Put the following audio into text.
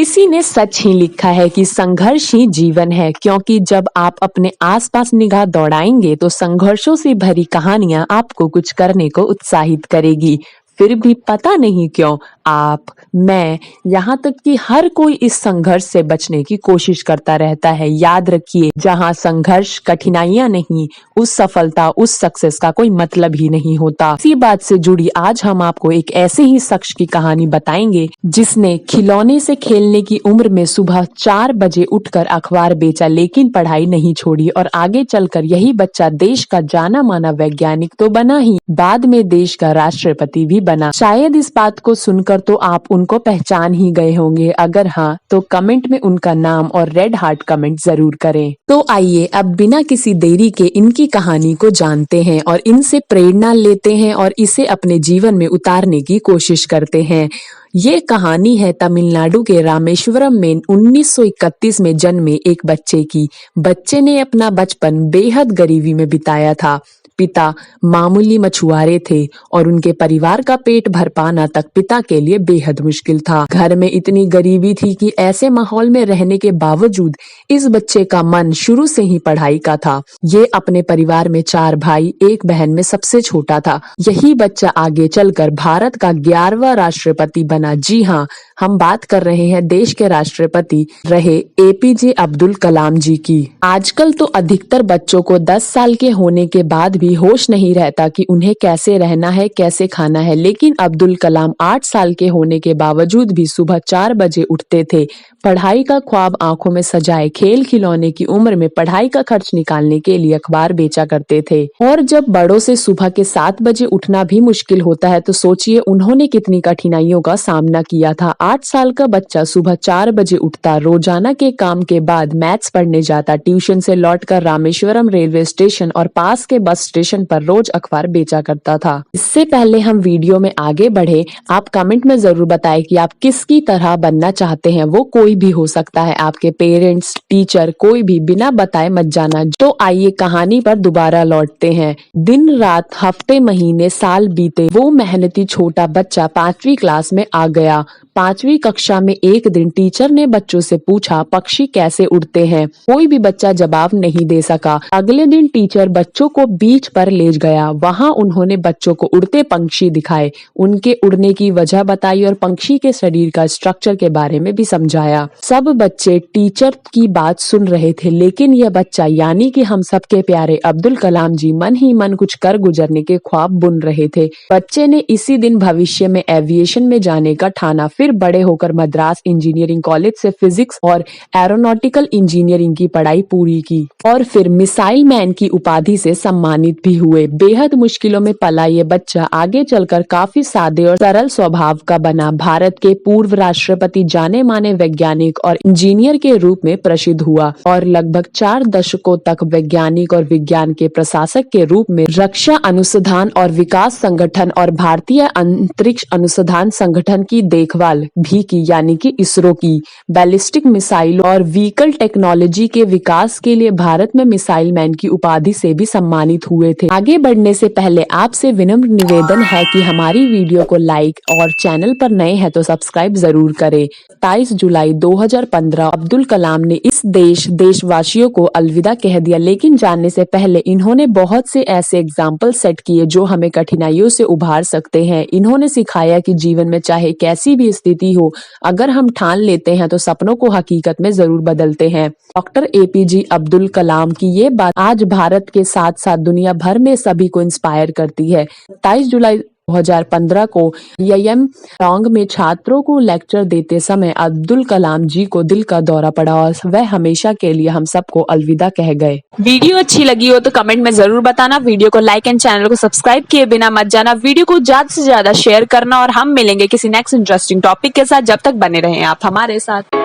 किसी ने सच ही लिखा है कि संघर्ष ही जीवन है, क्योंकि जब आप अपने आसपास निगाह दौड़ाएंगे तो संघर्षों से भरी कहानियां आपको कुछ करने को उत्साहित करेगी। फिर भी पता नहीं क्यों आप, मैं, यहाँ तक कि हर कोई इस संघर्ष से बचने की कोशिश करता रहता है। याद रखिए, जहाँ संघर्ष, कठिनाइयां नहीं, उस सफलता, उस सक्सेस का कोई मतलब ही नहीं होता। इसी बात से जुड़ी आज हम आपको एक ऐसे ही शख्स की कहानी बताएंगे जिसने खिलौने से खेलने की उम्र में सुबह 4 बजे उठकर अखबार बेचा, लेकिन पढ़ाई नहीं छोड़ी और आगे चलकर यही बच्चा देश का जाना माना वैज्ञानिक तो बना ही, बाद में देश का राष्ट्रपति भी बना। शायद इस बात को सुनकर तो आप उनको पहचान ही गए होंगे। अगर हाँ, तो कमेंट में उनका नाम और रेड हार्ट कमेंट जरूर करें। तो आइए अब बिना किसी देरी के इनकी कहानी को जानते हैं और इनसे प्रेरणा लेते हैं और इसे अपने जीवन में उतारने की कोशिश करते हैं। ये कहानी है तमिलनाडु के रामेश्वरम में 1931 में जन्मे एक बच्चे की। बच्चे ने अपना बचपन बेहद गरीबी में बिताया था। पिता मामूली मछुआरे थे और उनके परिवार का पेट भर पाना तक पिता के लिए बेहद मुश्किल था। घर में इतनी गरीबी थी कि ऐसे माहौल में रहने के बावजूद इस बच्चे का मन शुरू से ही पढ़ाई का था। ये अपने परिवार में 4 भाई, 1 बहन में सबसे छोटा था। यही बच्चा आगे चलकर भारत का 11वां राष्ट्रपति बना। जी हाँ, हम बात कर रहे हैं देश के राष्ट्रपति रहे एपीजे अब्दुल कलाम जी की। आजकल तो अधिकतर बच्चों को 10 साल के होने के बाद भी होश नहीं रहता कि उन्हें कैसे रहना है, कैसे खाना है, लेकिन अब्दुल कलाम 8 साल के होने के बावजूद भी सुबह 4 बजे उठते थे। पढ़ाई का ख्वाब आंखों में सजाए खेल खिलौने की उम्र में पढ़ाई का खर्च निकालने के लिए अखबार बेचा करते थे। और जब बड़ों से सुबह के 7 बजे उठना भी मुश्किल होता है तो सोचिए उन्होंने कितनी कठिनाइयों का सामना किया था। 8 साल का बच्चा सुबह 4 बजे उठता, रोजाना के काम के बाद मैथ्स पढ़ने जाता, ट्यूशन से लौटकर रामेश्वरम रेलवे स्टेशन और पास के बस स्टेशन पर रोज अखबार बेचा करता था। इससे पहले हम वीडियो में आगे बढ़े, आप कमेंट में जरूर बताएं कि आप किसकी तरह बनना चाहते हैं। वो कोई भी हो सकता है, आपके पेरेंट्स, टीचर, कोई भी, बिना बताए मत जाना। तो आइए कहानी पर दोबारा लौटते हैं। दिन रात, हफ्ते, महीने, साल बीते। वो मेहनती छोटा बच्चा 5वीं क्लास में आ गया। 5वीं कक्षा में एक दिन टीचर ने बच्चों से पूछा, पक्षी कैसे उड़ते हैं? कोई भी बच्चा जवाब नहीं दे सका। अगले दिन टीचर बच्चों को बीच पर ले गया। वहां उन्होंने बच्चों को उड़ते पंछी दिखाए, उनके उड़ने की वजह बताई और पंछी के शरीर का स्ट्रक्चर के बारे में भी समझाया। सब बच्चे टीचर की बात सुन रहे थे, लेकिन यह बच्चा यानी कि हम सबके प्यारे अब्दुल कलाम जी मन ही मन कुछ कर गुजरने के ख्वाब बुन रहे थे। बच्चे ने इसी दिन भविष्य में एविएशन में जाने का ठाना। फिर बड़े होकर मद्रास इंजीनियरिंग कॉलेज से फिजिक्स और एरोनॉटिकल इंजीनियरिंग की पढ़ाई पूरी की और फिर मिसाइल मैन की उपाधि से सम्मानित भी हुए। बेहद मुश्किलों में पला ये बच्चा आगे चलकर काफी सादे और सरल स्वभाव का बना। भारत के पूर्व राष्ट्रपति, जाने माने वैज्ञानिक और इंजीनियर के रूप में प्रसिद्ध हुआ और लगभग 4 दशकों तक वैज्ञानिक और विज्ञान के प्रशासक के रूप में रक्षा अनुसंधान और विकास संगठन और भारतीय अंतरिक्ष अनुसंधान संगठन की देखभाल भी की, यानी कि इसरो की। बैलिस्टिक मिसाइल और व्हीकल टेक्नोलॉजी के विकास के लिए भारत में मिसाइल मैन की उपाधि से भी सम्मानित हुए थे। आगे बढ़ने से पहले आपसे विनम्र निवेदन है कि हमारी वीडियो को लाइक और चैनल पर नए हैं तो सब्सक्राइब जरूर करें। 27 जुलाई 2015 अब्दुल कलाम ने इस देशवासियों को अलविदा कह दिया, लेकिन जानने से पहले इन्होंने बहुत से ऐसे एग्जाम्पल सेट किए जो हमें कठिनाइयों से उभार सकते हैं। इन्होंने सिखाया कि जीवन में चाहे कैसी भी स्थिति हो, अगर हम ठान लेते हैं तो सपनों को हकीकत में जरूर बदलते हैं। डॉक्टर एपीजे अब्दुल कलाम की ये बात आज भारत के साथ साथ दुनिया भर में सभी को इंस्पायर करती है। 27 जुलाई 2015 को IIM टोंग में छात्रों को लेक्चर देते समय अब्दुल कलाम जी को दिल का दौरा पड़ा और वह हमेशा के लिए हम सबको अलविदा कह गए। वीडियो अच्छी लगी हो तो कमेंट में जरूर बताना। वीडियो को लाइक एंड चैनल को सब्सक्राइब किए बिना मत जाना। वीडियो को ज्यादा से ज्यादा शेयर करना और हम मिलेंगे किसी नेक्स्ट इंटरेस्टिंग टॉपिक के साथ। जब तक बने रहें आप हमारे साथ।